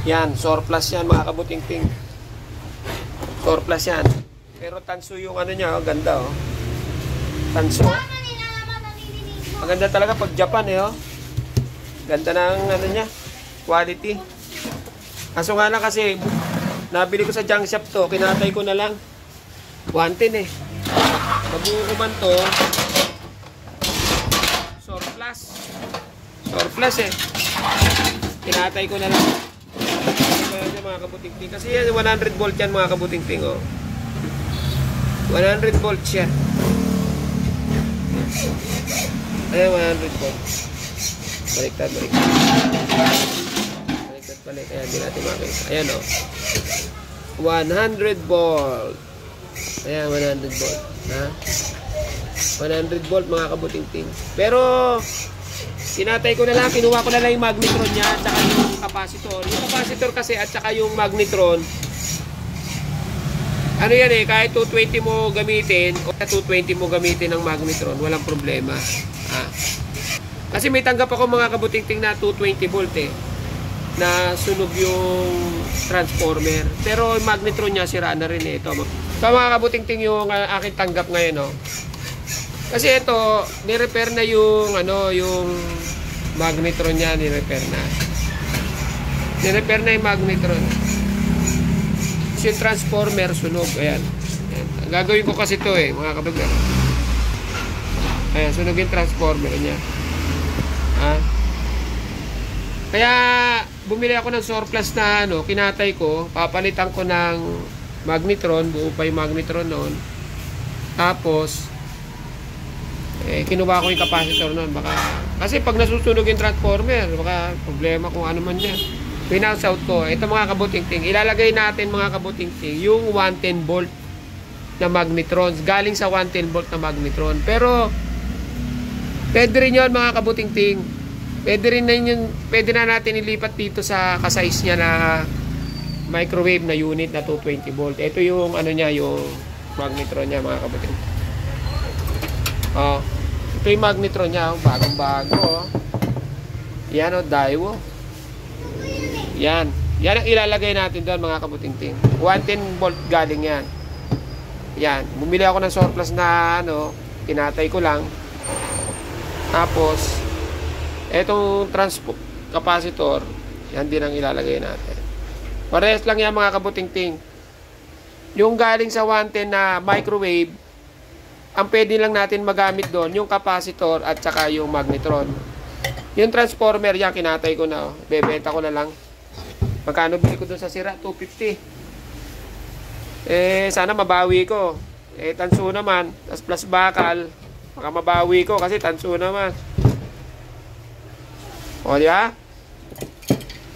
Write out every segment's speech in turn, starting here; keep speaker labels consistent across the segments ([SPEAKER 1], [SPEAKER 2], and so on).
[SPEAKER 1] Yan, surplus yan mga kabuting-ting. Surplus yan. Pero tanso yung ano niya, oh, ganda oh. Tanso. Maganda talaga pag Japan eh oh. Ganda ng ano niya, quality. Kaso nga lang kasi nabili ko sa junk shop to, kinatay ko na lang. 110 eh. Mabukuman to. Surplus. Surplus eh. Kinatay ko na lang. Mga kabuting-ting. Kasi yan, 100 volt yan mga kabuting-ting oh. 100 volt siya. Ayan, 100 volt. Baliktad. Balik. Ayan, hindi natin makita. Ayan oh. 100 volt. Ayan, 100 volt. Ha? 100 volt mga kabuting-ting. Pero kinatay ko na lang, kinuha ko na lang yung magnetron niya at saka yung capacitor. Yung capacitor kasi at saka yung magnetron, ano yan eh, kahit 220 mo gamitin o 220 mo gamitin ng magnetron, walang problema. Kasi may tanggap ako mga kabuting-ting na 220 volt eh, na sunog yung transformer. Pero yung magnetron niya, sira na rin eh. Ito mga kabuting-ting yung aking tanggap ngayon oh. Kasi ito, ni-repair na yung ano, yung magnetron niya, ni-repair na. Ni-repair na yung magnetron. Kasi yung transformer sunog, ayan. Ayan. Gagawin ko kasi ito eh, mga kabagay. Ayan, sunog yung transformer niya. Ha? Kaya bumili ako ng surplus na ano, kinatay ko, papalitan ko ng magnetron, buo pa yung magnetron noon. Tapos kinuha ko yung capacitor noon, baka kasi pag nasusunog yung transformer, baka problema kung ano man yan. Pinaus out ko. Ito mga kabuting-ting, ilalagay natin mga kabuting-ting yung 110 volt na magnetrons, galing sa 110 volt na magnetron. Pero pwede rin yun mga kabuting-ting, pwede na natin ilipat dito sa kasize niya na microwave na unit na 220 volt. Ito yung ano niya, yung magnetron niya mga kabuting-ting. Oh, ito yung magnetron niya, bagong-bago oh. Yan oh, Daiwo. Yan ang ilalagay natin doon mga kabuting-ting. 110 volt galing yan. Yan, bumili ako ng surplus na ano, kinatay ko lang. Tapos etong capacitor, yan din ang ilalagay natin. Parehas lang yan mga kabuting-ting. Yung galing sa 110 na microwave, ang pwede lang natin magamit doon yung capacitor at saka yung magnetron. Yung transformer yan, kinatay ko na. Bebenta ko na lang. Magkano bili ko doon sa sira? 250. Sana mabawi ko. Tanso naman. Tas plus bakal. Baka mabawi ko kasi tanso naman. O, di ba?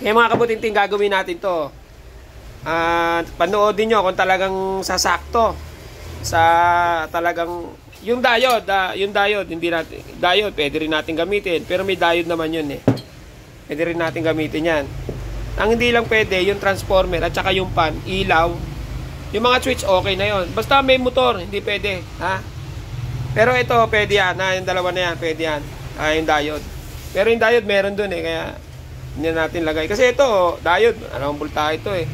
[SPEAKER 1] Mga kabuting-ting, gagawin natin to. Panoodin nyo kung talagang sasakto sa talagang yung diode hindi natin diode, pwede rin natin gamitin, pero may diode naman yun eh, pwede rin natin gamitin yan. Ang hindi lang pwede yung transformer at saka yung pan, ilaw, yung mga switch okay na yun, basta may motor hindi pwede ha. Pero ito pwede yan yung dalawa na yan pwede yan, yung diode, pero yung diode meron dun eh, kaya hindi natin lagay kasi ito diode, anong voltahe ito eh,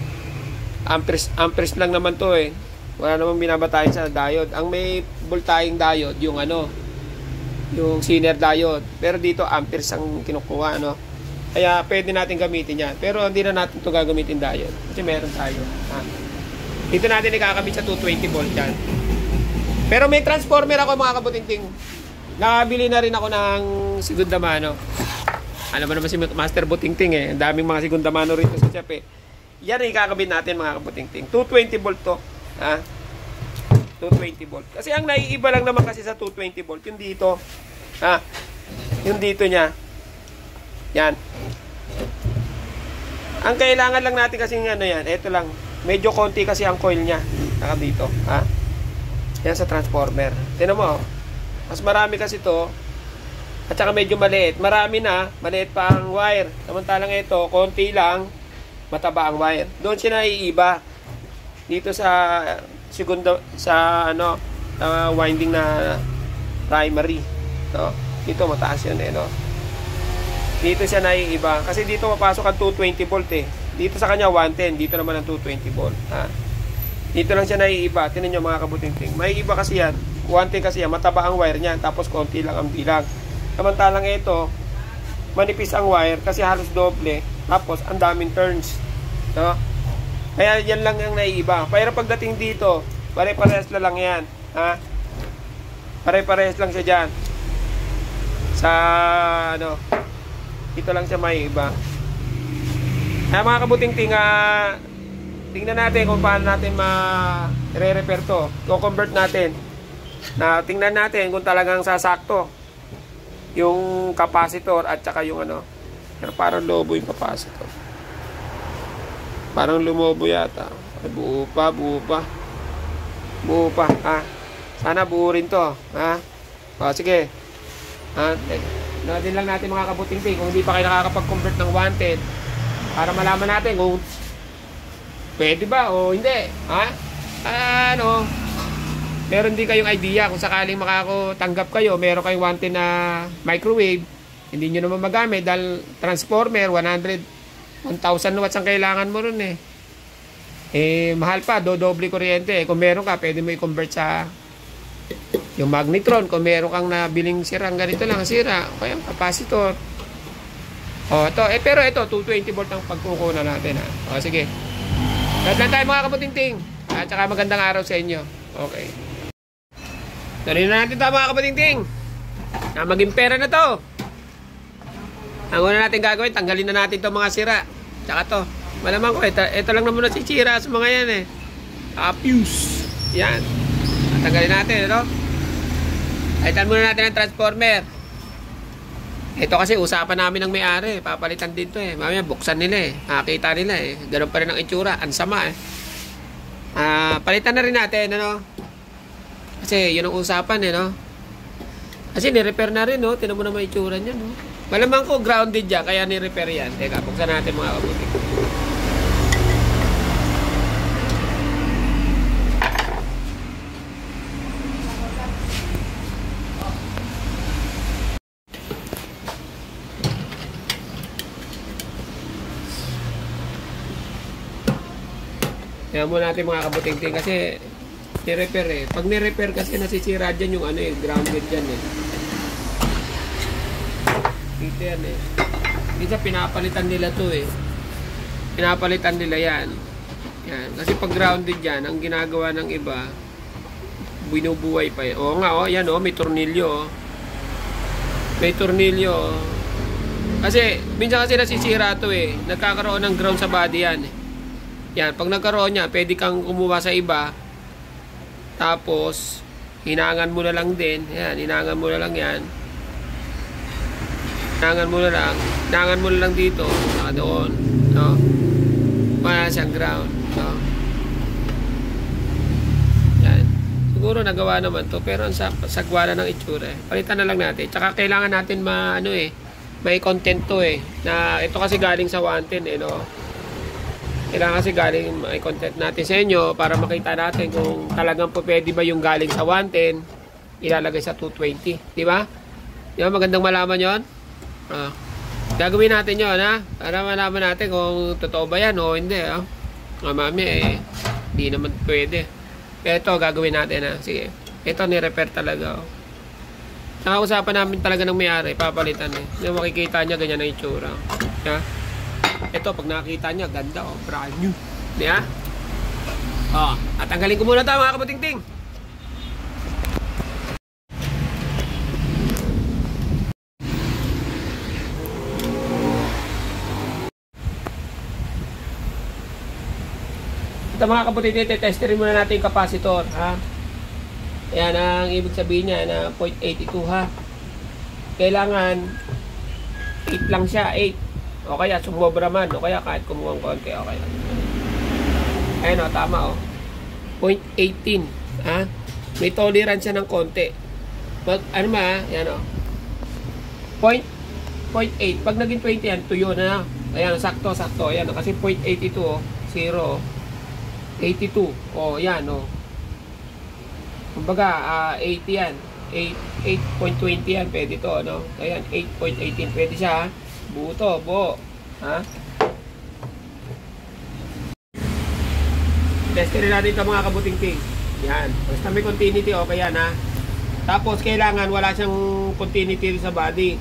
[SPEAKER 1] amperes lang naman to eh. Wala namang binabatayan sa diode. Ang may voltaheng diode, yung ano, yung Zener diode. Pero dito, amperes ang kinukuha, ano. Kaya, pwede natin gamitin yan. Pero, hindi na natin ito gagamitin diode. Kasi meron tayo. Ha? Dito natin ikakabit sa 220 volt yan. Pero may transformer ako, mga kabuting-ting. Nakabili na rin ako ng segunda mano. Alam mo naman si Master Buting-ting eh. Ang daming mga segunda mano rito sa shop eh. Yan ang ikakabit natin, mga kabuting-ting. 220 volt to. Ha? 220 volt. Kasi ang naiiba lang naman kasi sa 220 volt, yung dito. Ha? Yung dito niya. Yan. Ang kailangan lang natin kasi ano yan, ito lang. Medyo konti kasi ang coil niya. Naka dito. Ha? Yan sa transformer. Tingnan mo. Mas marami kasi to. At saka medyo maliit. Marami na. Maliit pa ang wire. Samantalang ito, konti lang. Mataba ang wire. Doon siya naiiba. Dito sa segundo sa ano winding na primary no, dito mataas yun eh no, dito siya naiiba kasi dito mapasok ang 220 volt eh, Dito sa kanya 110, dito naman ang 220 volt. Ha? Dito lang siya naiiba. Tingnan nyo mga kabuting-ting. May iba kasi yan. 110 kasi yan, mataba ang wire niyan, tapos konti lang ang bilang. Samantalang ito, manipis ang wire kasi halos doble, tapos ang daming turns. No? Kaya yan lang ang naiiba. Pero pagdating dito, pare-parehas na lang yan. Ha? Pare-parehas lang siya dyan. Sa ano, dito lang siya maiiba. Kaya mga kabuting-ting, tingnan natin kung paano natin ma-re-repair to. Ko-convert natin. Na tingnan natin kung talagang sasakto yung capacitor at saka yung ano. Pero parang lobo yung capacitor. Parang lumobo yata. Ay, buo pa. Buo pa. Ha? Sana buo rin to. Ha? O, sige. Ha? Natin lang natin mga kabuting-ting kung hindi pa kayo nakakapag-convert ng 110 para malaman natin kung pwede ba o hindi. Ha? Ano? Meron din kayong idea kung sakaling makakatanggap kayo, meron kayong 110 na microwave, hindi nyo naman magamit dahil transformer, 1,000 watts ang kailangan mo ron eh. Mahal pa, dodoble kuryente. Kung meron ka, pwede mo i-convert sa yung magnetron. Kung meron kang nabiling sirang ganito lang, sira. O kaya capacitor. O, ito. Pero ito, 220 volt ang pagkukunan natin. Ha? O, sige. Lahat lang tayo mga kabuting-ting. At saka magandang araw sa inyo. Okay. Tuloy na natin ito mga kabuting-ting. Na maging pera na to. Ang una natin gagawin, tanggalin na natin itong mga sira. Tsaka to. Malamang ko, ito lang naman nasisira sa mga yan eh. Fuse. Yan. Tanggalin natin, ito. Palitan muna natin ang transformer. Ito kasi usapan namin ng may-ari. Papalitan din to eh. Mamaya buksan nila eh. Nakakita nila eh. Ganun pa rin ang itsura. Ang sama eh. Palitan na rin natin, ano? Kasi yun ang usapan eh, no? Kasi ni-repair na rin, no? Tinan mo naman itsura niya, no? Malamang ko grounded dyan, kaya ni-repair yan. Teka, buksan natin mga kabuting. Kaya mo natin mga kabuting-ting kasi ni-repair eh. Pag ni-repair kasi nasisira dyan yung ano eh, grounded dyan eh. Dito yan eh. Minsan pinapalitan nila to eh. Pinapalitan nila yan. Yan. Kasi pag grounded dyan, ang ginagawa ng iba, binubuhay pa eh. Oo nga oh, yan oh, may tornilyo oh. May tornilyo oh. Kasi, minsan kasi nasisira to eh. Nagkakaroon ng ground sa body yan eh. Yan, pag nagkaroon niya, pwede kang kumuha sa iba. Tapos, hinangan mo na lang din. Yan, hinangan mo na lang yan. Hinangan mo na lang dito. Saka doon. No? Wala siyang ground. No? Yan. Siguro nagawa naman to. Pero ang sagwa na ng itsura eh. Palitan na lang natin. Tsaka kailangan natin may content to eh. Na ito kasi galing sa 110 eh. No? Kailangan kasi galing may content natin sa inyo para makita natin kung talagang po pwede ba yung galing sa 110 ilalagay sa 220. Di ba? Di ba magandang malaman yon? Gagawin natin yon ha? Para malaman natin kung totoo ba yan o hindi. Mami di naman pwede. Pero ito gagawin natin ha? Sige. Ito ni-repair talaga. Nakausapan namin talaga ng may-ari. Papalitan eh. Yung makikita niya ganyan ang itsura. Ha? Ito, pag nakakita niya, ganda oh, brand new. Di ha? At tanggalin ko muna ito mga kabuting-ting. Ito mga kabuting-ting, testerin muna natin yung capacitor. Ha? Yan ang ibig sabihin niya na 0.82 ha. Kailangan 8 lang siya, 8. O kaya sumobra man, o kaya kahit kumuha ng konti, okay lang. Ayun o, tama o. 0.18. Ha? May tolerance siya ng konti. Ano ma, yan o. 0.8. Pag naging 20 yan, tuyo na. Ayan, sakto. Ayan, kasi 0.82 o. 0. 82. O, yan o. Kumbaga, 80 yan. 8.20 yan, pwede to, no? Ayan, 8.18. Pwede siya, ha? Buo to, buo. Ha? Testin natin ito mga kabuting-ting. Yan. Basta may continuity, okay yan ha. Tapos kailangan wala siyang continuity sa body.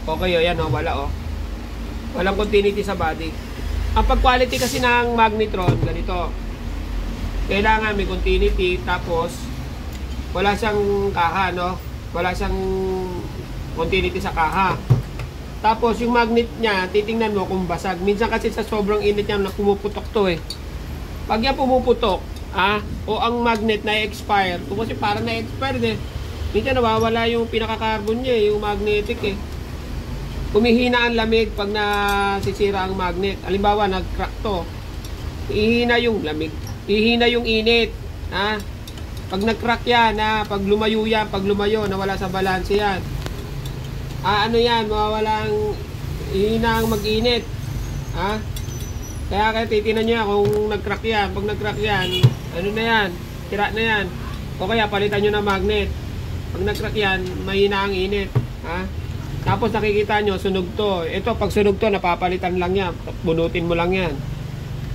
[SPEAKER 1] Okay o, yan o, wala o. Walang continuity sa body. Ang pag-quality kasi ng magnetron, ganito. Kailangan may continuity, tapos wala siyang kaha, no? Wala siyang continuity sa kaha. Tapos yung magnet niya, titingnan mo kung basag. Minsan kasi sa sobrang init niya, pumuputok to eh. Pag yan pumuputok, o ang magnet na-expire, ito kasi parang na-expire eh. Minsan nawawala yung pinaka-carbon niya eh, yung magnetic eh. Humihina ang lamig pag nasisira ang magnet. Halimbawa, nag-crack to. Ihina yung lamig. Ihina yung init. Ha? Pag nag-crack yan, pag lumayo yan, pag lumayo, nawala sa balance yan. Ano yan, mawawalang ihina ang mag-init. Ha? Kaya titinan nyo yan kung nag-crack yan. Pag nag-crack yan, ano na yan? Tira na yan. O kaya palitan nyo ng magnet. Pag nag-crack yan, mahina ang init. Ha? Tapos nakikita nyo, sunog to. Ito, pag sunog to, napapalitan lang yan. Bunutin mo lang yan.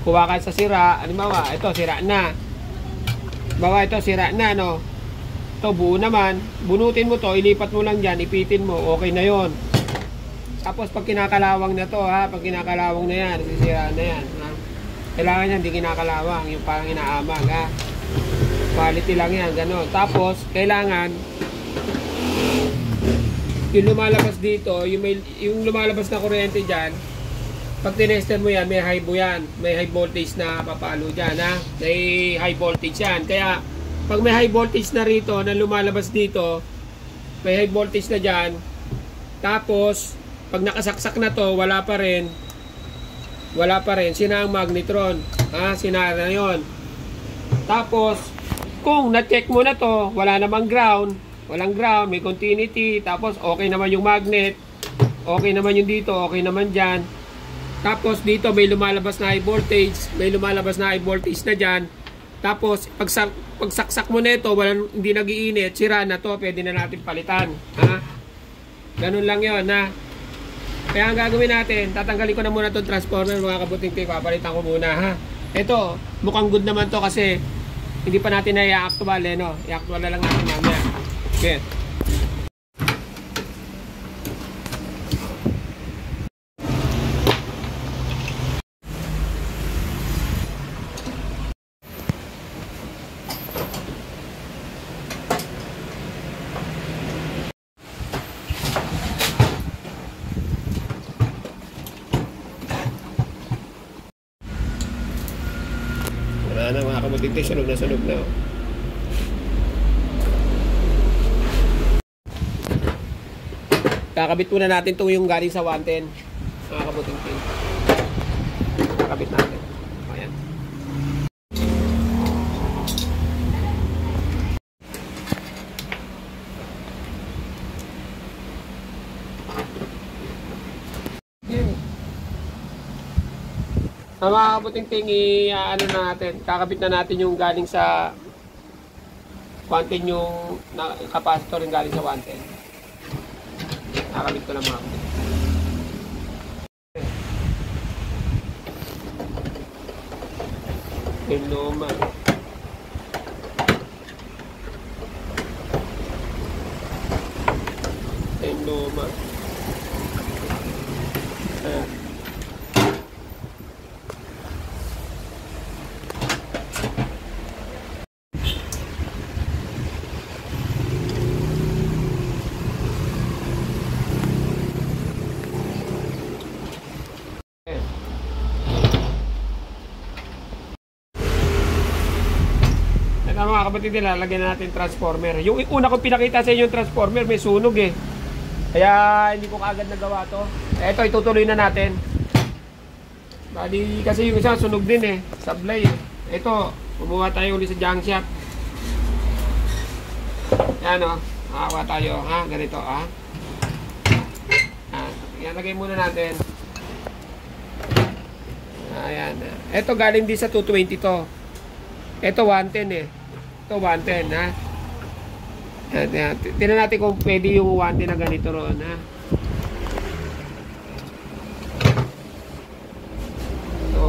[SPEAKER 1] Kuha ka sa sira. Halimbawa, ito, sira na. Halimbawa, ito, sira na, no? Ito, buo naman. Bunutin mo to, ilipat mo lang dyan, ipitin mo. Okay na yon. Tapos, pag kinakalawang na to, ha? Pag kinakalawang na yan, sisira na yan, ha? Kailangan yan, di kinakalawang. Yung parang inaamag, ha? Quality lang yan, gano'n. Tapos, kailangan yung lumalabas dito, yung lumalabas na kuryente dyan, pag tinester mo yan, may high yan. May high voltage na papalo dyan, ha? May high voltage yan. Kaya, pag may high voltage na rito, na lumalabas dito, may high voltage na dyan, tapos, pag nakasaksak na to, wala pa rin, sina ang magnetron, ha? Sina na yun. Tapos, kung na-check mo na to, wala namang ground, walang ground, may continuity, tapos okay naman yung magnet, okay naman yung dito, okay naman dyan. Tapos dito may lumalabas na high voltage, na dyan. Tapos pagsaksak mo na ito, hindi nag-iinit, sira na to, pwede na natin palitan. Ha? Ganun lang yun, ha? Kaya ang gagawin natin, tatanggalin ko na muna itong transformer mga kabuting-ting, papalitan ko muna, ha? Ito, mukhang good naman to kasi hindi pa natin na i-actual, no? I-actual na lang natin mamaya. Okay. Wala na mga kabuting-ting, sunog na. Kakabit muna natin itong yung galing sa 110. Mga kabuting-ting. Kakabit natin. Ayan. Mga kabuting-ting, ano na natin. Kakabit na natin yung galing sa 110, yung capacitor yung galing sa 110. Nakakabit ko lang mga kapatid. Luma. Luma. Mga kapatid nila, lagyan na natin transformer. Yung una ko pinakita sa inyo yung transformer, may sunog eh. Kaya hindi ko kaagad nagawa to. Ito, itutuloy na natin. Bali, kasi yung isa sunog din eh. Sablay eh. Ito, kumuha tayo ulit sa junk shop. Yan o. Makakuha tayo. Ha? Ganito ha. Yan, lagay muna natin. Ayan. Ito galing din sa 220 to. Ito 110 eh. Ito 110 ha. Tingnan natin kung pwede yung 110 na ganito roon ha. So,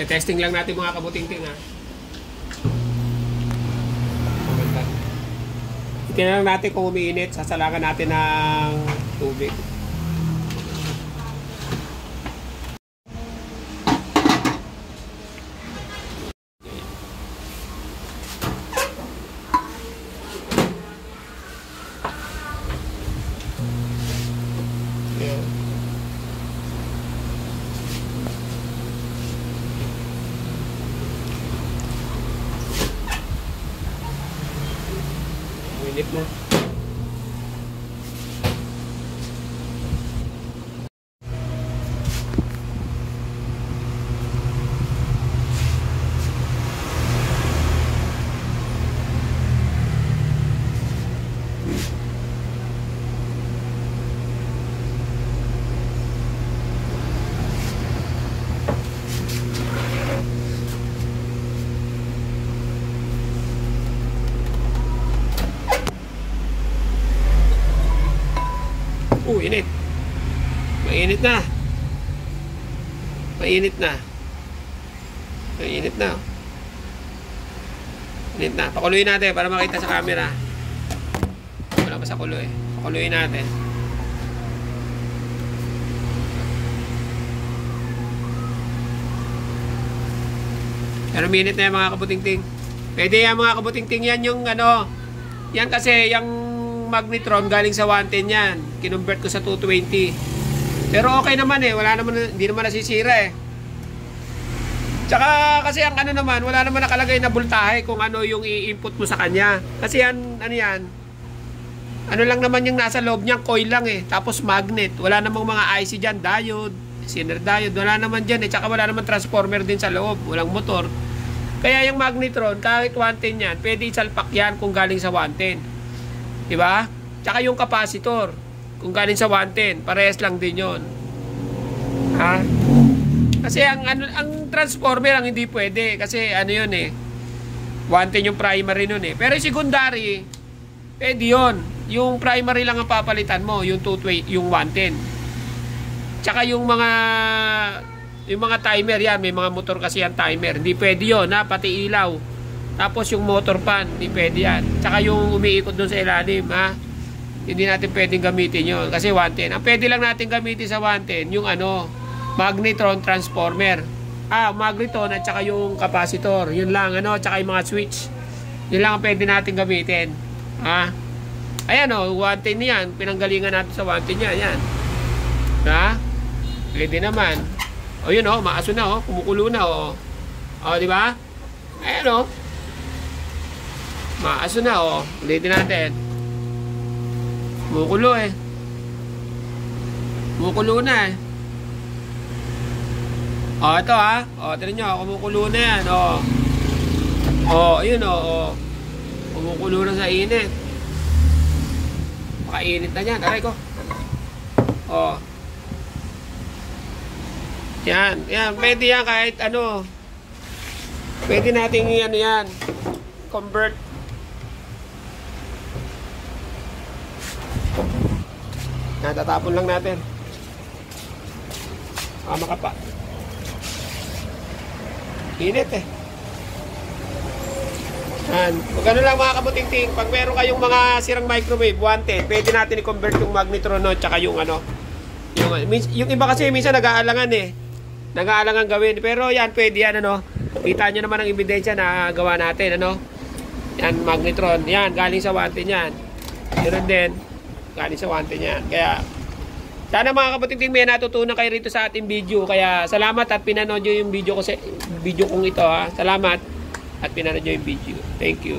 [SPEAKER 1] Testing lang natin mga kabuting-ting ha. Tingnan lang natin kung umiinit. Sasalangan natin ng tubig. Init mo. Init. Mainit na. Mainit na. Mainit na. Init na. Pakuluin natin para makita sa camera. Wala pa sa kulo eh. Pakuluin natin. Pero minute na yan mga kabuting-ting. Pwede yan mga kabuting-ting, yan yung ano. Yan kasi yung magnetron galing sa 110 yan. Kinonvert ko sa 220. Pero okay naman eh. Wala naman, hindi naman nasisira eh. Tsaka kasi ang ano naman, wala naman nakalagay na voltahe kung ano yung i-input mo sa kanya. Kasi yan, ano yan. Ano lang naman yung nasa loob niya, coil lang eh. Tapos magnet. Wala namang mga IC dyan, diode, Zener diode. Wala naman dyan eh. Tsaka wala naman transformer din sa loob. Walang motor. Kaya yung magnetron, kahit 110 yan, pwede isalpak yan kung galing sa 110. Diba? Tsaka yung capacitor, kung galing sa 110, parehas lang din yon. Ha? Kasi ang transformer ang hindi pwede. Kasi ano yun eh. 110 yung primary nun eh. Pero yung secondary, pwede yun. Yung primary lang ang papalitan mo, yung 220, yung 110. Tsaka yung mga timer yan, may mga motor kasi yan timer. Hindi pwede yun, ha? Pati ilaw. Tapos yung motor pan, hindi pwede yan. Tsaka yung umiikot doon sa ilalim, ha? Hindi natin pwedeng gamitin yun. Kasi 110. Ang pwede lang natin gamitin sa 110, yung ano, magnetron transformer. Magnetron at tsaka yung capacitor. Yun lang, ano, tsaka yung mga switch. Yun lang ang pwede natin gamitin. Ha? Ayan o, 110 yan. Pinanggalingan natin sa 110 yan. Yan. Ha? Pwede naman. O yun o, maaso na o. Kumukulo na o. O, di ba? Ayan o. Maaso na o. Ulitin natin. Kumukulo eh. Kumukulo na eh. O, ito ha. O, tinan nyo. Kumukulo na yan. O. O, ayun o. O. Kumukulo na sa init. Makainit na yan. Aray ko. O. Yan. Yan. Pwede yan kahit ano. Pwede natin ano yan. Convert. Yan. Tatapon lang natin. Makapa. Init eh. Yan. Kung gano'n lang mga kabuting-ting, pag meron kayong mga sirang microwave, 110, pwede natin i-convert yung magnetron no, tsaka yung ano. Yung iba kasi minsan nag-aalangan eh. Nag-aalangan gawin. Pero yan, pwede yan ano. Kita nyo naman ang ebidensya na gawa natin ano. Yan, magnetron. Yan, galing sa 110 yan. Meron din. Galing sa 110 yan. Kaya, sana mga kabuting-ting may natutunan kayo rito sa ating video. Kaya, salamat at pinanood nyo yung video kong ito ha. Salamat at pinanood nyo yung video. Thank you.